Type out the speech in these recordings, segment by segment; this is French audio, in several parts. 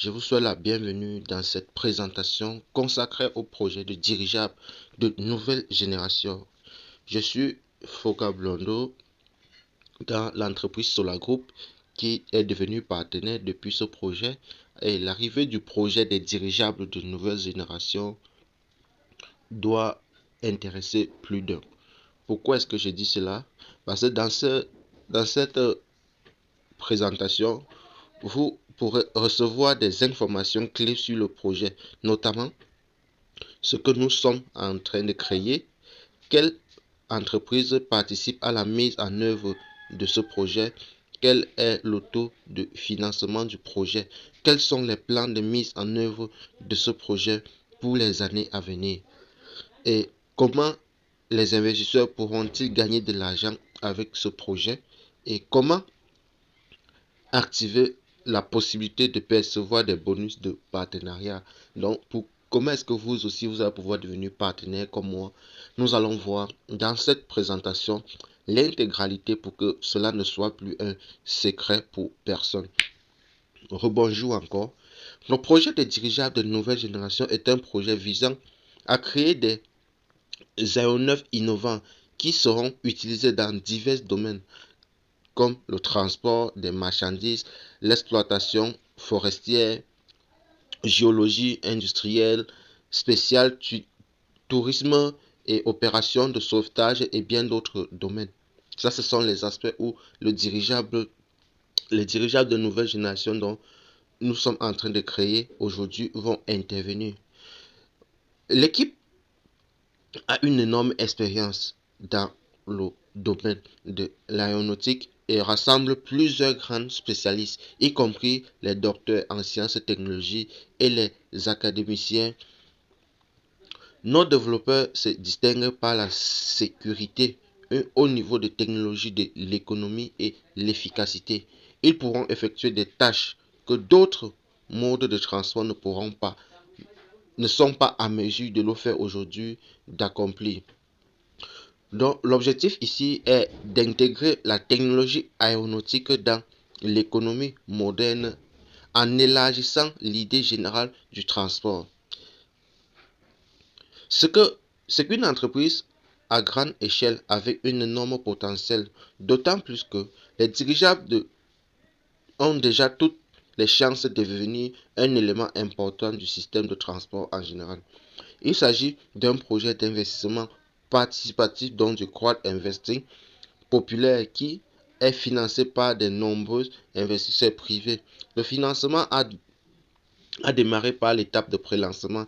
Je vous souhaite la bienvenue dans cette présentation consacrée au projet de dirigeable de nouvelle génération. Je suis Foka Blondo dans l'entreprise Solar Group qui est devenue partenaire depuis ce projet, et l'arrivée du projet des dirigeables de nouvelle génération doit intéresser plus d'un. Pourquoi est-ce que je dis cela? Parce que dans cette présentation, vous pourrez recevoir des informations clés sur le projet, notamment ce que nous sommes en train de créer, quelle entreprise participe à la mise en œuvre de ce projet, quel est le taux de financement du projet, quels sont les plans de mise en œuvre de ce projet pour les années à venir, et comment les investisseurs pourront-ils gagner de l'argent avec ce projet, et comment activer la possibilité de percevoir des bonus de partenariat. Donc, comment est-ce que vous aussi, vous allez pouvoir devenir partenaire comme moi? Nous allons voir dans cette présentation l'intégralité pour que cela ne soit plus un secret pour personne. Rebonjour encore. Le projet des dirigeables de nouvelle génération est un projet visant à créer des aéronefs innovants qui seront utilisés dans divers domaines, comme le transport des marchandises, l'exploitation forestière, géologie industrielle, spécial tourisme et opérations de sauvetage et bien d'autres domaines. Ça, ce sont les aspects où les dirigeables de nouvelle génération dont nous sommes en train de créer aujourd'hui vont intervenir. L'équipe a une énorme expérience dans le domaine de l'aéronautique et rassemble plusieurs grands spécialistes, y compris les docteurs en sciences et technologies et les académiciens. Nos développeurs se distinguent par la sécurité, un haut niveau de technologie de l'économie et l'efficacité. Ils pourront effectuer des tâches que d'autres modes de transport ne sont pas à mesure de le faire aujourd'hui d'accomplir. Donc, l'objectif ici est d'intégrer la technologie aéronautique dans l'économie moderne en élargissant l'idée générale du transport. C'est qu'une entreprise à grande échelle avec un énorme potentiel, d'autant plus que les dirigeables ont déjà toutes les chances de devenir un élément important du système de transport en général. Il s'agit d'un projet d'investissement participatif dont du crowd investing populaire qui est financé par de nombreux investisseurs privés. Le financement a démarré par l'étape de pré-lancement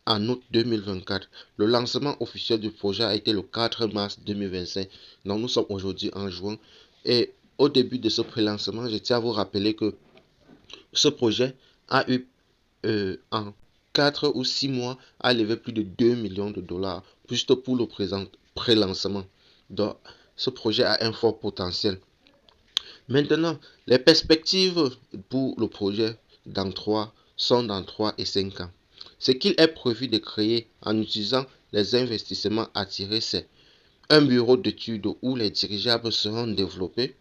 en août 2024. Le lancement officiel du projet a été le 4 mars 2025. Donc nous sommes aujourd'hui en juin. Et au début de ce pré-lancement, je tiens à vous rappeler que ce projet a eu en 4 ou 6 mois a levé plus de 2 millions de dollars juste pour le pré-lancement. Donc ce projet a un fort potentiel. Maintenant, les perspectives pour le projet sont dans 3 et 5 ans. Ce qu'il est prévu de créer en utilisant les investissements attirés, c'est un bureau d'études où les dirigeables seront développés.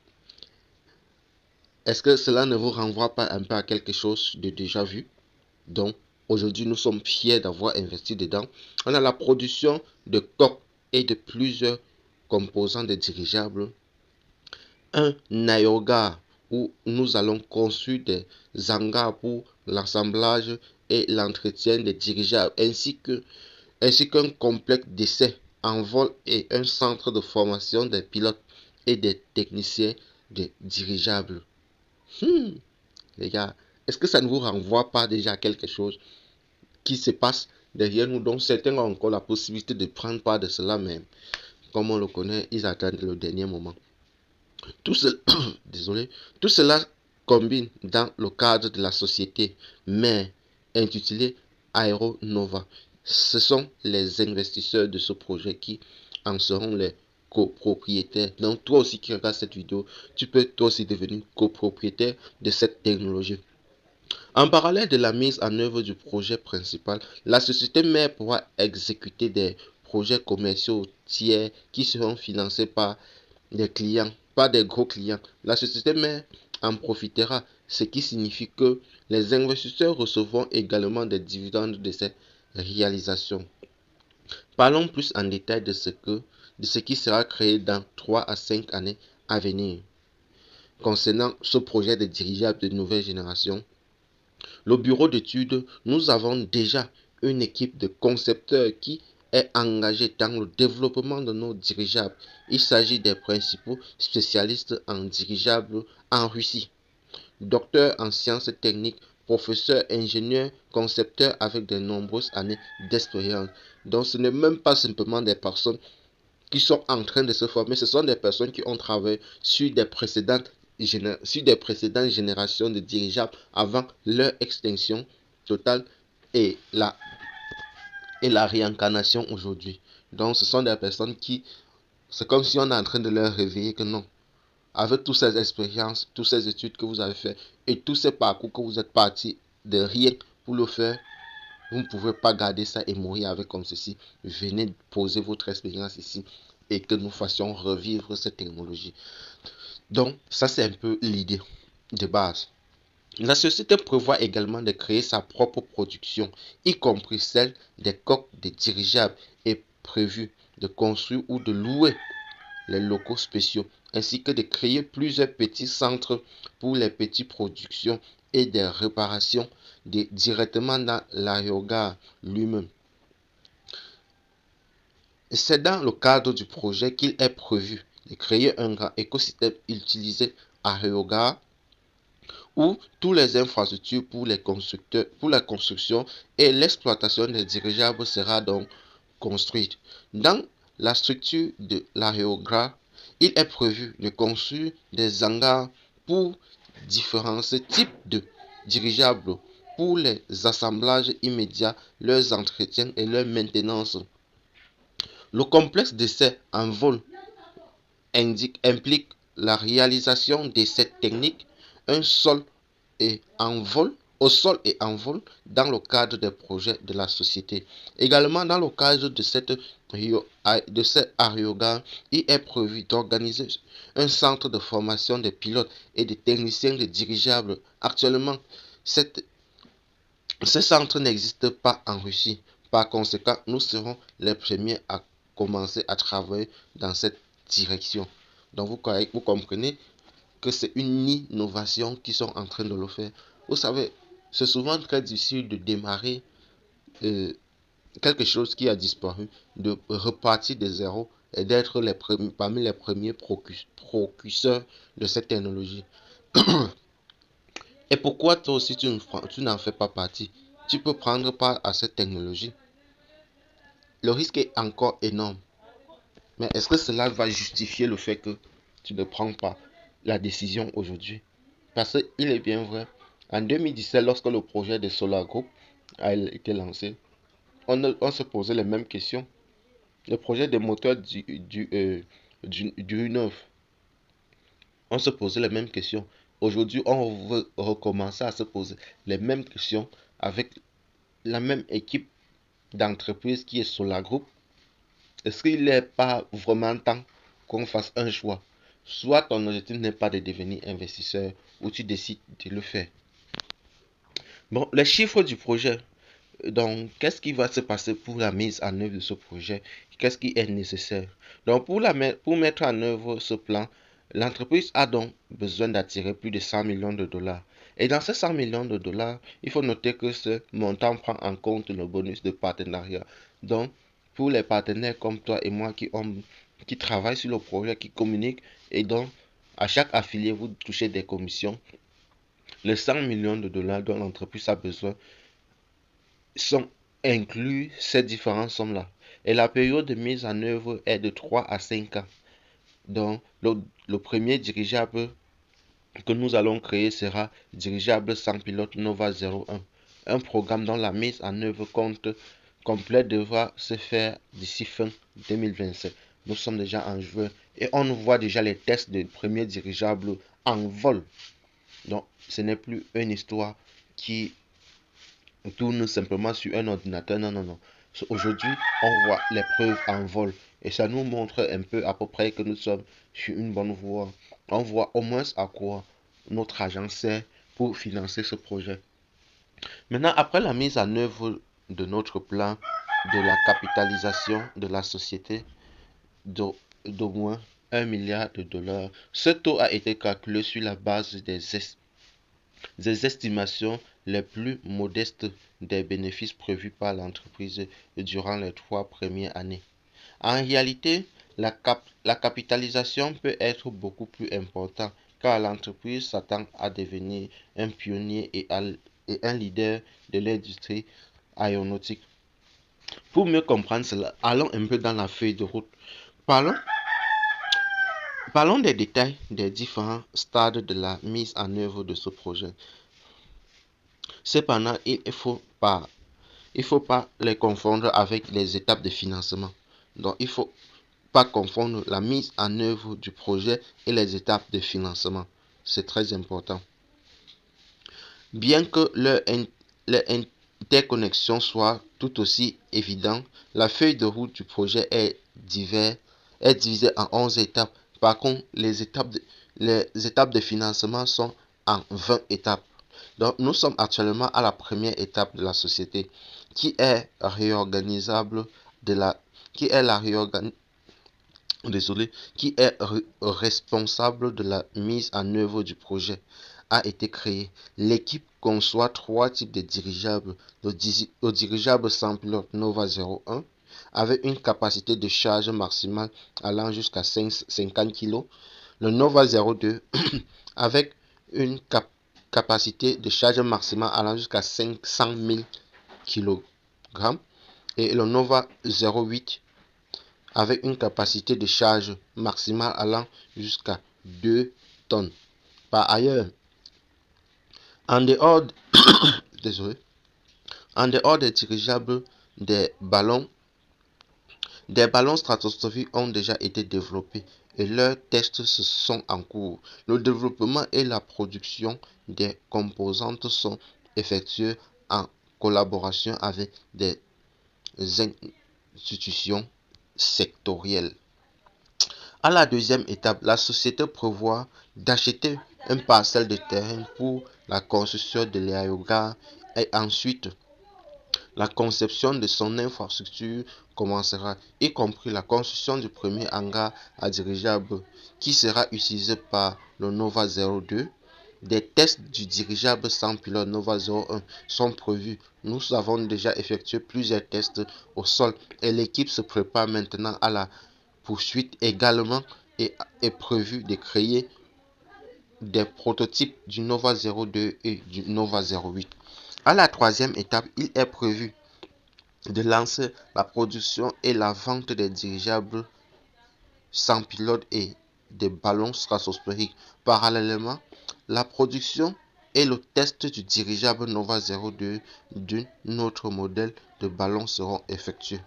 Est-ce que cela ne vous renvoie pas un peu à quelque chose de déjà vu? Donc, aujourd'hui, nous sommes fiers d'avoir investi dedans. On a la production de coques et de plusieurs composants de dirigeables. Un aérogare où nous allons construire des hangars pour l'assemblage et l'entretien des dirigeables, ainsi qu'un complexe d'essais en vol et un centre de formation des pilotes et des techniciens de dirigeables. Les gars, est-ce que ça ne vous renvoie pas déjà à quelque chose qui se passe derrière nous, dont certains ont encore la possibilité de prendre part de cela, même comme on le connaît, ils attendent le dernier moment. Tout cela combine dans le cadre de la société mère intitulée Aeronova. Ce sont les investisseurs de ce projet qui en seront les copropriétaires. Donc toi aussi qui regardes cette vidéo, tu peux toi aussi devenir copropriétaire de cette technologie. En parallèle de la mise en œuvre du projet principal, la société mère pourra exécuter des projets commerciaux tiers qui seront financés par des clients, pas des gros clients. La société mère en profitera, ce qui signifie que les investisseurs recevront également des dividendes de ces réalisations. Parlons plus en détail de ce qui sera créé dans 3 à 5 années à venir. Concernant ce projet de dirigeables de nouvelle génération, le bureau d'études, nous avons déjà une équipe de concepteurs qui est engagée dans le développement de nos dirigeables. Il s'agit des principaux spécialistes en dirigeables en Russie. Docteur en sciences techniques, professeur, ingénieur, concepteur avec de nombreuses années d'expérience. Donc ce n'est même pas simplement des personnes qui sont en train de se former, ce sont des personnes qui ont travaillé sur des précédentes générations de dirigeables avant leur extinction totale et la réincarnation aujourd'hui. Donc ce sont des personnes qui, c'est comme si on est en train de leur réveiller que non, avec toutes ces expériences, toutes ces études que vous avez fait et tous ces parcours que vous êtes parti de rien pour le faire, vous ne pouvez pas garder ça et mourir avec comme ceci. Venez poser votre expérience ici et que nous fassions revivre cette technologie. Donc, ça c'est un peu l'idée de base. La société prévoit également de créer sa propre production, y compris celle des coques de dirigeables, et prévu de construire ou de louer les locaux spéciaux, ainsi que de créer plusieurs petits centres pour les petites productions et des réparations directement dans l'aérogare lui-même. C'est dans le cadre du projet qu'il est prévu de créer un grand écosystème utilisé à aérogare où toutes les infrastructures pour les constructeurs, pour la construction et l'exploitation des dirigeables sera donc construite. Dans la structure de l'aérogare, il est prévu de construire des hangars pour différents types de dirigeables pour les assemblages immédiats, leurs entretiens et leur maintenance. Le complexe d'essai en vol implique la réalisation d'essais techniques un sol et en vol, au sol et en vol dans le cadre des projets de la société. Également dans le cadre de cet aérogare, il est prévu d'organiser un centre de formation des pilotes et des techniciens de dirigeables. Actuellement, ce centre n'existe pas en Russie. Par conséquent, nous serons les premiers à commencer à travailler dans cette direction. Donc vous comprenez que c'est une innovation qui sont en train de le faire. Vous savez, c'est souvent très difficile de démarrer quelque chose qui a disparu, de repartir de zéro et d'être parmi les premiers précurseurs de cette technologie. Et pourquoi toi aussi tu n'en fais pas partie? Tu peux prendre part à cette technologie. Le risque est encore énorme. Mais est-ce que cela va justifier le fait que tu ne prends pas la décision aujourd'hui? Parce qu'il est bien vrai, en 2017, lorsque le projet de Solar Group a été lancé, on se posait les mêmes questions. Le projet des moteurs du 9, on se posait les mêmes questions. Aujourd'hui, on veut recommencer à se poser les mêmes questions avec la même équipe d'entreprise qui est Solar Group. Est-ce qu'il n'est pas vraiment temps qu'on fasse un choix? Soit ton objectif n'est pas de devenir investisseur ou tu décides de le faire. Bon, les chiffres du projet. Donc, qu'est-ce qui va se passer pour la mise en œuvre de ce projet? Qu'est-ce qui est nécessaire? Donc, pour mettre en œuvre ce plan, l'entreprise a donc besoin d'attirer plus de 100 millions de dollars. Et dans ces 100 millions de dollars, il faut noter que ce montant prend en compte le bonus de partenariat. Donc, pour les partenaires comme toi et moi qui travaillent sur le projet, qui communiquent, et donc à chaque affilié, vous touchez des commissions. Les 100 millions de dollars dont l'entreprise a besoin sont inclus ces différentes sommes-là. Et la période de mise en œuvre est de 3 à 5 ans. Donc, le premier dirigeable que nous allons créer sera dirigeable sans pilote Nova 01. Un programme dont la mise en œuvre complète devra se faire d'ici fin 2027. Nous sommes déjà en juin et on voit déjà les tests de premiers dirigeables en vol. Donc, ce n'est plus une histoire qui tourne simplement sur un ordinateur. Non, non, non. Aujourd'hui, on voit les preuves en vol. Et ça nous montre un peu à peu près que nous sommes sur une bonne voie. On voit au moins à quoi notre agent sert pour financer ce projet. Maintenant, après la mise en œuvre de notre plan de la capitalisation de la société d'au moins 1 milliard de dollars, ce taux a été calculé sur la base des estimations les plus modestes des bénéfices prévus par l'entreprise durant les 3 premières années. En réalité, la capitalisation peut être beaucoup plus importante car l'entreprise s'attend à devenir un pionnier et un leader de l'industrie aéronautique. Pour mieux comprendre cela, allons un peu dans la feuille de route. Parlons, parlons des détails des différents stades de la mise en œuvre de ce projet. Cependant, il ne faut pas les confondre avec les étapes de financement. Donc, il ne faut pas confondre la mise en œuvre du projet et les étapes de financement. C'est très important. Bien que leur interconnexion soit tout aussi évidente, la feuille de route du projet est divisée en 11 étapes. Par contre, les étapes de financement sont en 20 étapes. Donc, nous sommes actuellement à la première étape de la société qui est réorganisable qui est responsable de la mise en œuvre du projet a été créée. L'équipe conçoit 3 types de dirigeables. Le dirigeable sans pilote Nova 01 avec une capacité de charge maximale allant jusqu'à 50 kg. Le Nova 02 avec une capacité de charge maximale allant jusqu'à 500 000 kg. Et le Nova 08 avec une capacité de charge maximale allant jusqu'à 2 tonnes. Par ailleurs, en dehors, en dehors des dirigeables, des ballons stratosphériques ont déjà été développés et leurs tests sont en cours. Le développement et la production des composantes sont effectués en collaboration avec des institutions sectorielles. À la deuxième étape, la société prévoit d'acheter un parcelle de terrain pour la construction de l'aérogare et ensuite la conception de son infrastructure commencera, y compris la construction du premier hangar à dirigeable qui sera utilisé par le Nova 02. Des tests du dirigeable sans pilote Nova 01 sont prévus. Nous avons déjà effectué plusieurs tests au sol et l'équipe se prépare maintenant à la poursuite. Également est prévu de créer des prototypes du Nova 02 et du Nova 08. À la troisième étape, il est prévu de lancer la production et la vente des dirigeables sans pilote et des ballons stratosphériques. Parallèlement, la production et le test du dirigeable Nova 02 d'un autre modèle de ballon seront effectués.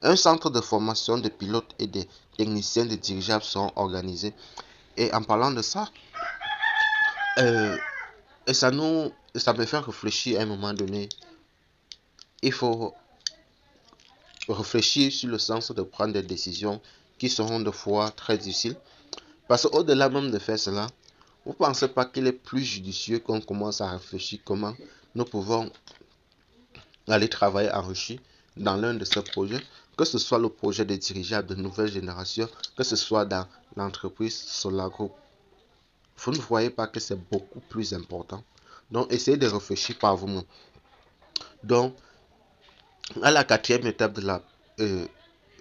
Un centre de formation de pilotes et de techniciens de dirigeables seront organisés. Et en parlant de ça, ça me fait réfléchir à un moment donné. Il faut réfléchir sur le sens de prendre des décisions qui seront de fois très difficiles. Parce qu'au-delà même de faire cela, vous ne pensez pas qu'il est plus judicieux qu'on commence à réfléchir comment nous pouvons aller travailler enrichi dans l'un de ces projets, que ce soit le projet de dirigeables de nouvelle génération, que ce soit dans l'entreprise Solar Group. Vous ne voyez pas que c'est beaucoup plus important. Donc, essayez de réfléchir par vous-même. Donc, à la quatrième étape de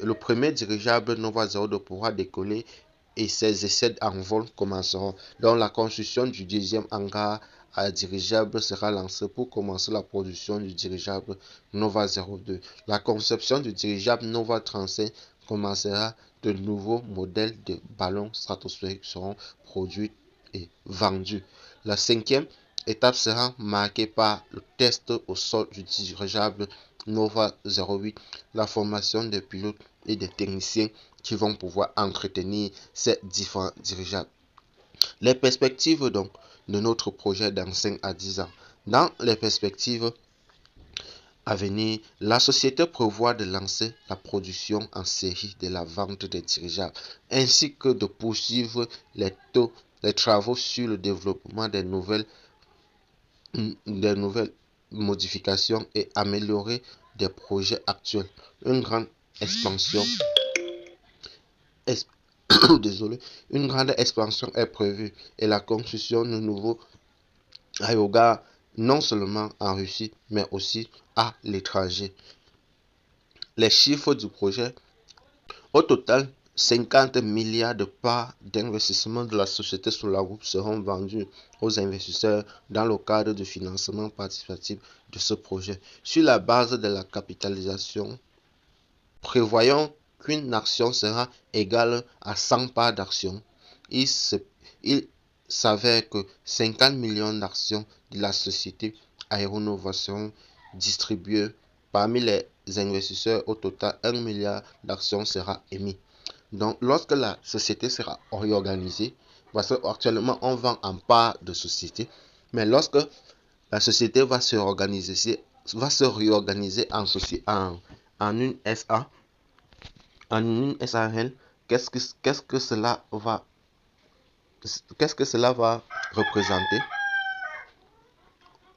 le premier dirigeable Nova 02 pourra décoller et ses essais en vol commenceront. Donc, la construction du deuxième hangar à dirigeable sera lancée pour commencer la production du dirigeable Nova 02. La conception du dirigeable Nova 35 commencera. De nouveaux modèles de ballons stratosphériques seront produits et vendus. La cinquième étape sera marquée par le test au sol du dirigeable Nova 08, la formation des pilotes et des techniciens qui vont pouvoir entretenir ces différents dirigeables. Les perspectives donc de notre projet dans 5 à 10 ans. Dans les perspectives à venir, la société prévoit de lancer la production en série de la vente des dirigeables ainsi que de poursuivre les taux les travaux sur le développement des nouvelles modifications et améliorer des projets actuels. Une grande expansion es- désolé, une grande expansion est prévue et la construction de nouveaux aérogare non seulement en Russie, mais aussi à l'étranger. Les chiffres du projet, au total, 50 milliards de parts d'investissement de la société Solargroup seront vendus aux investisseurs dans le cadre du financement participatif de ce projet. Sur la base de la capitalisation, prévoyons qu'une action sera égale à 100 parts d'action. Il s'avère que 50 millions d'actions de la société Aéronova seront distribuées parmi les investisseurs. Au total, 1 milliard d'actions sera émis. Donc, lorsque la société sera réorganisée, parce qu'actuellement on vend en parts de société, mais lorsque la société va se réorganiser en une SA, en une SARL, qu'est-ce que cela va représenter?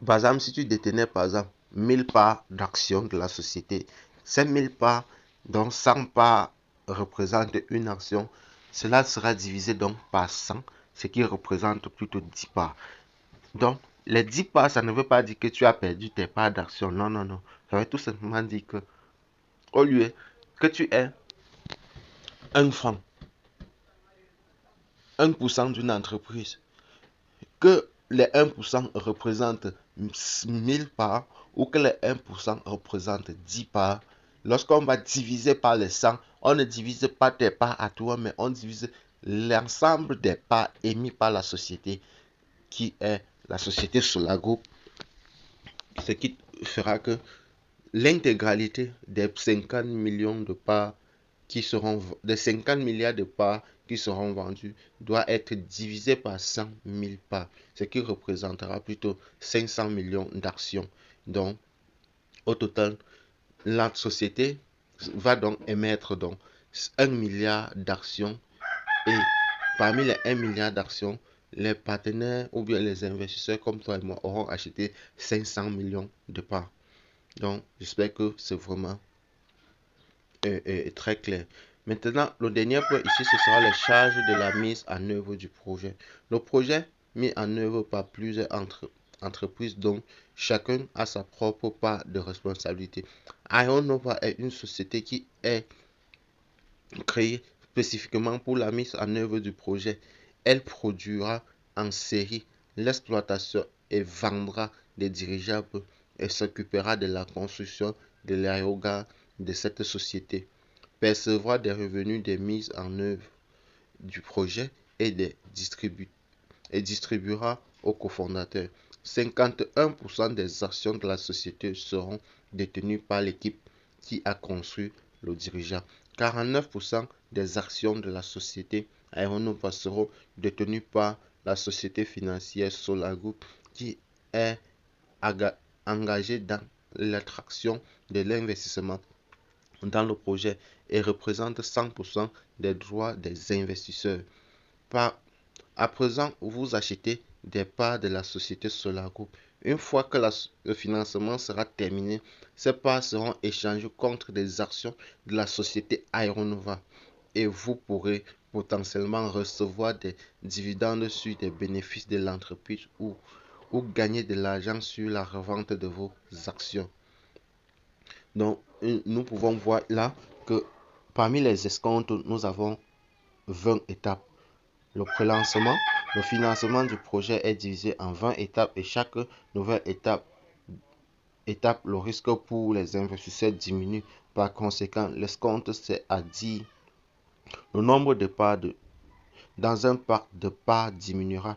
Par exemple, si tu détenais par exemple 1000 parts d'action de la société, ces 1000 parts, donc 100 parts représentent une action, cela sera divisé donc par 100, ce qui représente plutôt 10 parts. Donc, les 10 parts, ça ne veut pas dire que tu as perdu tes parts d'action. Non, non, non. Ça veut tout simplement dire que au lieu que tu aies 1 franc, 1% d'une entreprise, que les 1% représentent 1000 parts ou que les 1% représentent 10 parts, lorsqu'on va diviser par les 100, on ne divise pas tes parts à toi, mais on divise l'ensemble des parts émises par la société qui est la société Solargroup, ce qui fera que l'intégralité des 50 millions de parts des 50 milliards de parts qui seront vendues doit être divisé par 100 000 parts, ce qui représentera plutôt 500 millions d'actions. Donc, au total, la société va donc émettre donc 1 milliard d'actions et parmi les 1 milliard d'actions, les partenaires ou bien les investisseurs comme toi et moi auront acheté 500 millions de parts. Donc, j'espère que c'est vraiment très clair. Maintenant, le dernier point ici, ce sera les charges de la mise en œuvre du projet. Le projet mis en œuvre par plusieurs entreprises, donc chacun a sa propre part de responsabilité. Aeronova est une société qui est créée spécifiquement pour la mise en œuvre du projet. Elle produira en série l'exploitation et vendra des dirigeables et s'occupera de la construction de l'aérogare de cette société, percevra des revenus des mises en œuvre du projet et distribuera aux cofondateurs. 51% des actions de la société seront détenues par l'équipe qui a construit le dirigeable. 49% des actions de la société Aeronova seront détenues par la société financière Solargroup qui est engagée dans l'attraction de l'investissement dans le projet et représente 100% des droits des investisseurs. À présent, vous achetez des parts de la société Solargroup. Une fois que le financement sera terminé, ces parts seront échangées contre des actions de la société Aeronova et vous pourrez potentiellement recevoir des dividendes sur des bénéfices de l'entreprise ou gagner de l'argent sur la revente de vos actions. Donc, nous pouvons voir là que parmi les escomptes, nous avons 20 étapes. Le prélancement, le financement du projet est divisé en 20 étapes et chaque nouvelle étape, le risque pour les investisseurs diminue. Par conséquent, l'escompte, c'est à dire le nombre de parts dans un parc de parts diminuera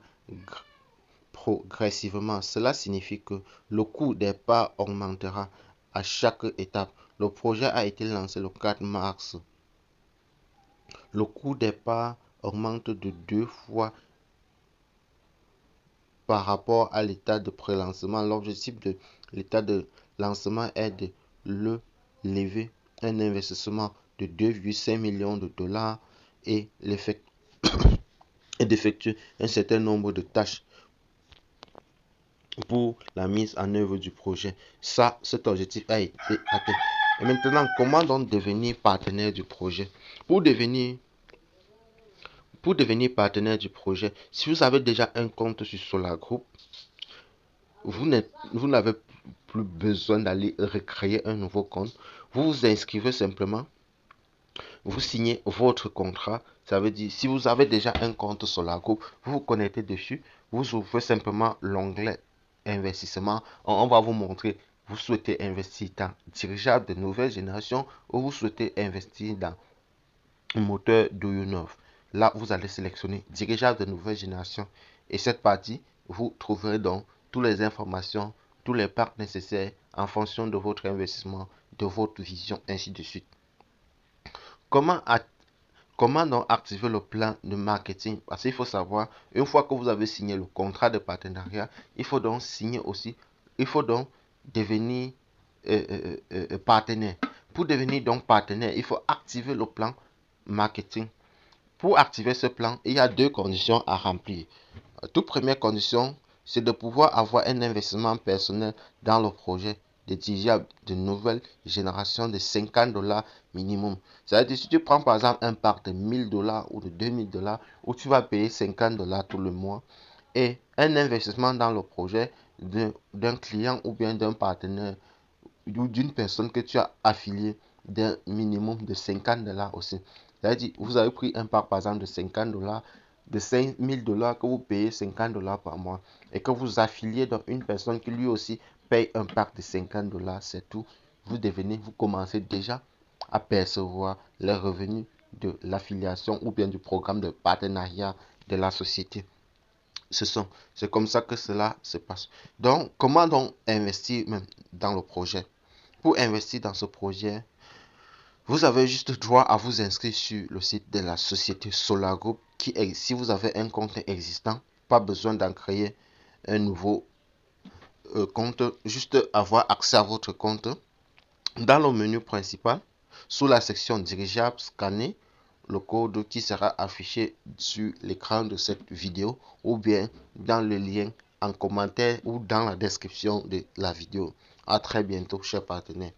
progressivement. Cela signifie que le coût des parts augmentera à chaque étape. Le projet a été lancé le 4 mars. Le coût des parts augmente de 2 fois par rapport à l'état de prélancement. L'objectif de l'état de lancement est de lever un investissement de 2,5 millions de dollars et et d'effectuer un certain nombre de tâches pour la mise en œuvre du projet. Ça, cet objectif a été atteint. Et maintenant, comment donc devenir partenaire du projet? Pour devenir, pour devenir partenaire du projet, si vous avez déjà un compte sur Solar Group, vous n'avez plus besoin d'aller recréer un nouveau compte. Vous vous inscrivez simplement, vous signez votre contrat. Ça veut dire, si vous avez déjà un compte Solar Group, vous vous connectez dessus, vous ouvrez simplement l'onglet investissement. On va vous montrer, vous souhaitez investir dans dirigeable de nouvelle génération ou vous souhaitez investir dans un moteur Do-You-Know. Là, vous allez sélectionner dirigeable de nouvelle génération et cette partie, vous trouverez donc toutes les informations, tous les parts nécessaires en fonction de votre investissement, de votre vision, ainsi de suite. Comment, comment donc activer le plan de marketing? Parce qu'il faut savoir, une fois que vous avez signé le contrat de partenariat, il faut donc signer aussi, il faut donc devenir partenaire. Pour devenir donc partenaire, il faut activer le plan marketing. Pour activer ce plan, il y a deux conditions à remplir. Toute première condition, c'est de pouvoir avoir un investissement personnel dans le projet de dirigeable de nouvelle génération de 50 dollars minimum. C'est-à-dire, si tu prends par exemple un parc de 1000 dollars ou de 2000 dollars, où tu vas payer 50 dollars tout le mois, et un investissement dans le projet d'un client ou bien d'un partenaire ou d'une personne que tu as affilié d'un minimum de 50 dollars aussi. C'est-à-dire, vous avez pris un parc par exemple de 50 dollars, de 5000 dollars que vous payez 50 dollars par mois et que vous affiliez dans une personne qui lui aussi paye un parc de 50 dollars, c'est tout. Vous commencez déjà à percevoir les revenus de l'affiliation ou bien du programme de partenariat de la société. C'est comme ça que cela se passe. Donc, comment donc investir même dans le projet? Pour investir dans ce projet, vous avez juste droit à vous inscrire sur le site de la société Solar Group qui est, si vous avez un compte existant, pas besoin d'en créer un nouveau compte, juste avoir accès à votre compte. Dans le menu principal, sous la section dirigeable, scannez le code qui sera affiché sur l'écran de cette vidéo ou bien dans le lien en commentaire ou dans la description de la vidéo. À très bientôt, chers partenaires.